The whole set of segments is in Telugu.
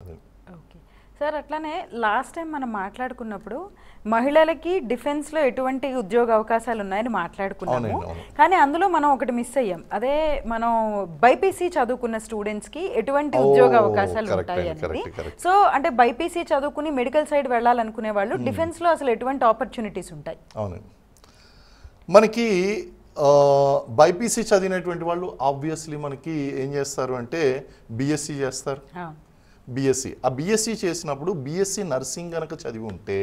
ఓకే సార్, అట్లానే లాస్ట్ టైం మనం మాట్లాడుకున్నప్పుడు మహిళలకి డిఫెన్స్లో ఎటువంటి ఉద్యోగ అవకాశాలు ఉన్నాయని మాట్లాడుకున్నాము. కానీ అందులో మనం ఒకటి మిస్ అయ్యాం. అదే మనం బైపీసీ చదువుకున్న స్టూడెంట్స్కి ఎటువంటి ఉద్యోగ అవకాశాలు ఉంటాయి అనేది. సో అంటే బైపీసీ చదువుకుని మెడికల్ సైడ్ వెళ్ళాలనుకునే వాళ్ళు డిఫెన్స్లో అసలు ఎటువంటి ఆపర్చునిటీస్ ఉంటాయి? అవును, మనకి బైపీసీ చదివినటువంటి వాళ్ళు ఆబ్వియస్లీ మనకి ఏం చేస్తారు అంటే బీఎస్సీ చేస్తారు. బీఎస్సీ, ఆ బీఎస్సీ చేసినప్పుడు బీఎస్సీ నర్సింగ్ కనుక చదివి ఉంటే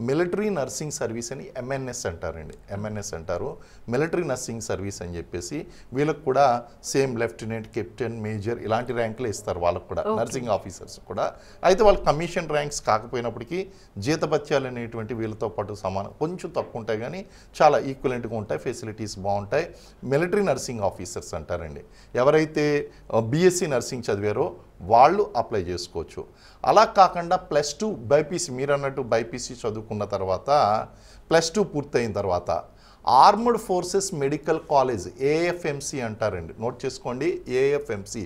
మిలిటరీ నర్సింగ్ సర్వీస్ అని ఎంఎన్ఎస్ అంటారండి. ఎంఎన్ఎస్ అంటారు, మిలిటరీ నర్సింగ్ సర్వీస్ అని చెప్పేసి. వీళ్ళకి కూడా సేమ్ లెఫ్టినెంట్, కెప్టెన్, మేజర్ ఇలాంటి ర్యాంకులు ఇస్తారు వాళ్ళకు కూడా, నర్సింగ్ ఆఫీసర్స్ కూడా. అయితే వాళ్ళకి కమిషన్ ర్యాంక్స్ కాకపోయినప్పటికీ జీతభత్యాలు అనేటువంటి వీళ్ళతో పాటు సమానం, కొంచెం తక్కువ ఉంటాయి కానీ చాలా ఈక్వలెంట్గా ఉంటాయి, ఫెసిలిటీస్ బాగుంటాయి. మిలిటరీ నర్సింగ్ ఆఫీసర్స్ అంటారండి. ఎవరైతే బీఎస్సీ నర్సింగ్ చదివారో వాళ్ళు అప్లై చేసుకోవచ్చు. అలా కాకుండా +2 బైపీసీ, మీరు అన్నట్టు బైపీసీ చదువుకున్న తర్వాత +2 పూర్తయిన తర్వాత armed forces medical college, AFMC అంటారండి, నోట్ చేసుకోండి, AFMC,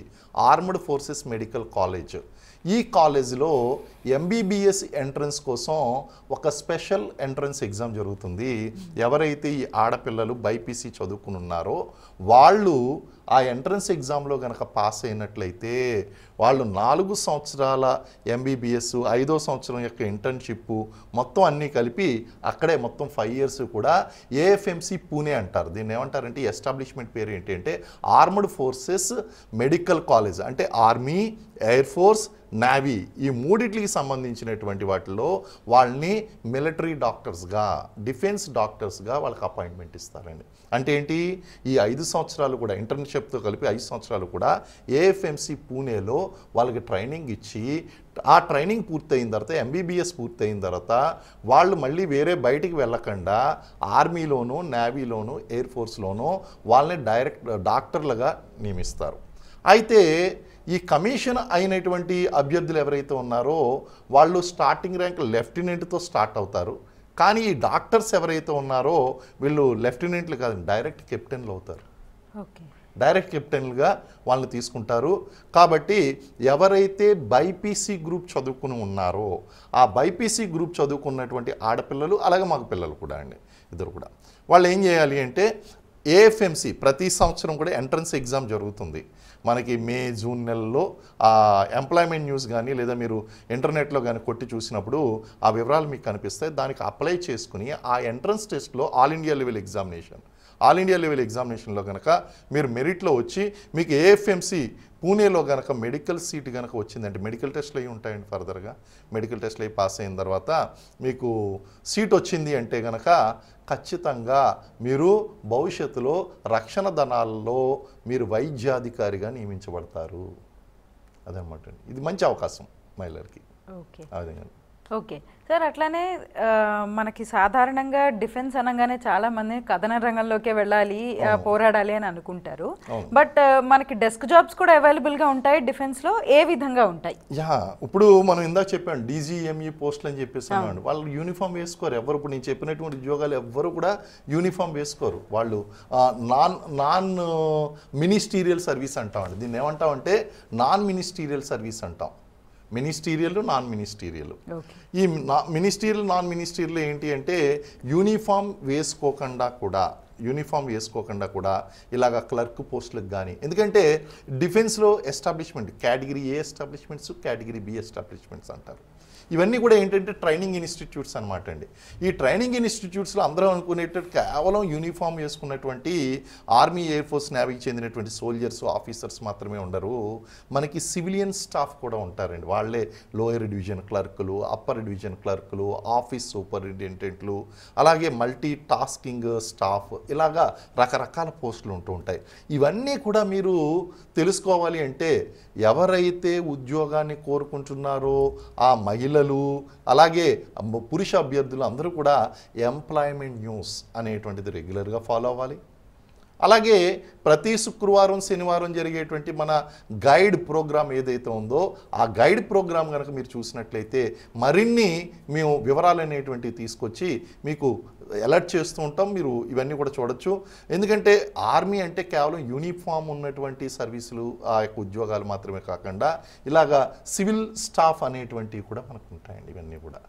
armed forces medical college. ఈ కాలేజీలో ఎంబీబీఎస్ ఎంట్రన్స్ కోసం ఒక స్పెషల్ ఎంట్రన్స్ ఎగ్జామ్ జరుగుతుంది. ఎవరైతే ఈ ఆడపిల్లలు బైపీసీ చదువుకుని ఉన్నారో వాళ్ళు ఆ ఎంట్రన్స్ ఎగ్జామ్లో కనుక పాస్ అయినట్లయితే వాళ్ళు 4 సంవత్సరాల ఎంబీబీఎస్, 5వ సంవత్సరం యొక్క ఇంటర్న్షిప్ మొత్తం అన్నీ కలిపి అక్కడే మొత్తం 5 ఇయర్స్ కూడా ఏఎఫ్ఎంసి పూణే అంటారు. దీన్ని ఏమంటారంటే ఎస్టాబ్లిష్మెంట్ పేరు ఏంటి అంటే ఆర్మ్డ్ ఫోర్సెస్ మెడికల్ కాలేజ్. అంటే ఆర్మీ, ఎయిర్ ఫోర్స్, నేవీ ఈ మూడిట్లకి సంబంధించినటువంటి వాటిలో వాళ్ళని మిలిటరీ డాక్టర్స్గా, డిఫెన్స్ డాక్టర్స్గా వాళ్ళకి అపాయింట్మెంట్ ఇస్తారండి. అంటే ఏంటి, ఈ 5 సంవత్సరాలు కూడా ఇంటర్న్షిప్తో కలిపి 5 సంవత్సరాలు కూడా ఏఎఫ్ఎంసి పూణేలో వాళ్ళకి ట్రైనింగ్ ఇచ్చి, ఆ ట్రైనింగ్ పూర్తయిన తర్వాత ఎంబీబీఎస్ పూర్తయిన తర్వాత వాళ్ళు మళ్ళీ వేరే బయటికి వెళ్ళకుండా ఆర్మీలోనూ, నేవీలోనూ, ఎయిర్ ఫోర్స్లోనూ వాళ్ళని డైరెక్ట్ డాక్టర్లుగా నియమిస్తారు. అయితే ఈ కమిషన్ అయినటువంటి అభ్యర్థులు ఎవరైతే ఉన్నారో వాళ్ళు స్టార్టింగ్ ర్యాంక్ లెఫ్టినెంట్తో స్టార్ట్ అవుతారు. కానీ ఈ డాక్టర్స్ ఎవరైతే ఉన్నారో వీళ్ళు లెఫ్టినెంట్లు కాదు, డైరెక్ట్ కెప్టెన్లు అవుతారు. డైరెక్ట్ కెప్టెన్లుగా వాళ్ళని తీసుకుంటారు. కాబట్టి ఎవరైతే బైపీసీ గ్రూప్ చదువుకుని ఉన్నారో ఆ బైపీసీ గ్రూప్ చదువుకున్నటువంటి ఆడపిల్లలు, అలాగే మగ పిల్లలు కూడా అండి, ఇద్దరు కూడా, వాళ్ళు ఏం చేయాలి అంటే ఏఎఫ్ఎంసి ప్రతి సంవత్సరం కూడా ఎంట్రన్స్ ఎగ్జామ్ జరుగుతుంది. మనకి మే, జూన్ నెలలో ఎంప్లాయ్మెంట్ న్యూస్ కానీ లేదా మీరు ఇంటర్నెట్లో కానీ కొట్టి చూసినప్పుడు ఆ వివరాలు మీకు కనిపిస్తాయి. దానికి అప్లై చేసుకుని ఆ ఎంట్రన్స్ టెస్ట్లో ఆల్ ఇండియా లెవెల్ ఎగ్జామినేషన్లో కనుక మీరు మెరిట్లో వచ్చి మీకు ఏఎఫ్ఎంసి పూణేలో కనుక మెడికల్ సీట్ కనుక వచ్చిందంటే, మెడికల్ టెస్ట్లు అవి ఉంటాయండి, ఫర్దర్గా మెడికల్ టెస్ట్లు అవి పాస్ అయిన తర్వాత మీకు సీట్ వచ్చింది అంటే కనుక ఖచ్చితంగా మీరు భవిష్యత్తులో రక్షణ దళాల్లో మీరు వైద్యాధికారిగా నియమించబడతారు. అదనమాట. ఇది మంచి అవకాశం మహిళలకి. అదే ఓకే సార్, అట్లానే మనకి సాధారణంగా డిఫెన్స్ అనగానే చాలా మంది కథన రంగంలోకే వెళ్ళాలి, పోరాడాలి అని అనుకుంటారు. బట్ మనకి డెస్క్ జాబ్స్ కూడా అవైలబుల్గా ఉంటాయి డిఫెన్స్లో. ఏ విధంగా ఉంటాయి? ఇప్పుడు మనం ఇందాక చెప్పాను DGME పోస్టులు అని చెప్పేసి అన్నాడు. వాళ్ళు యూనిఫామ్ వేసుకోరు ఎవరు. ఇప్పుడు నేను చెప్పినటువంటి ఉద్యోగాలు ఎవ్వరు కూడా యూనిఫామ్ వేసుకోరు. వాళ్ళు నాన్ మినిస్టీరియల్ సర్వీస్ అంటామండి. దీన్ని ఏమంటామంటే నాన్ మినిస్టీరియల్ సర్వీస్ అంటాం. Ministerial, non ministerial. ఈ మినిస్టీరియల్, నాన్ మినిస్టీరియల్ ఏంటి అంటే యూనిఫామ్ వేసుకోకుండా కూడా ఇలాగ క్లర్క్ పోస్టులకు కానీ, ఎందుకంటే డిఫెన్స్లో establishment category A establishments, category B establishments అంటారు. ఇవన్నీ కూడా ఏంటంటే ట్రైనింగ్ ఇన్స్టిట్యూట్స్ అనమాట అండి. ఈ ట్రైనింగ్ ఇన్స్టిట్యూట్స్లో అందరూ అనుకునేటట్టు కేవలం యూనిఫామ్ వేసుకున్నటువంటి ఆర్మీ, ఎయిర్ ఫోర్స్, నేవీకి చెందినటువంటి సోల్జర్స్, ఆఫీసర్స్ మాత్రమే ఉండరు. మనకి సివిలియన్ స్టాఫ్ కూడా ఉంటారండి. వాళ్ళే లోయర్ డివిజన్ క్లర్కులు, అప్పర్ డివిజన్ క్లర్కులు, ఆఫీస్ సూపరింటెండెంట్లు, అలాగే మల్టీ టాస్కింగ్ స్టాఫ్, ఇలాగా రకరకాల పోస్టులు ఉంటూ ఉంటాయి. ఇవన్నీ కూడా మీరు తెలుసుకోవాలి అంటే ఎవరైతే ఉద్యోగాన్ని కోరుకుంటున్నారో ఆ మహిళలు, అలాగే పురుష అభ్యర్థులు అందరూ కూడా ఎంప్లాయ్మెంట్ న్యూస్ అనేటువంటిది రెగ్యులర్గా ఫాలో అవ్వాలి. అలాగే ప్రతి శుక్రవారం శనివారం జరిగేటువంటి మన గైడ్ ప్రోగ్రామ్ ఏదైతే ఉందో ఆ గైడ్ ప్రోగ్రామ్ కనుక మీరు చూసినట్లయితే మరిన్ని మేము వివరాలు అనేటువంటివి తీసుకొచ్చి మీకు అలర్ట్ చేస్తూ ఉంటాం. మీరు ఇవన్నీ కూడా చూడొచ్చు. ఎందుకంటే ఆర్మీ అంటే కేవలం యూనిఫామ్ ఉన్నటువంటి సర్వీసులు ఆ యొక్క ఉద్యోగాలు మాత్రమే కాకుండా ఇలాగా సివిల్ స్టాఫ్ అనేటువంటివి కూడా మనకు ఉంటాయండి. ఇవన్నీ కూడా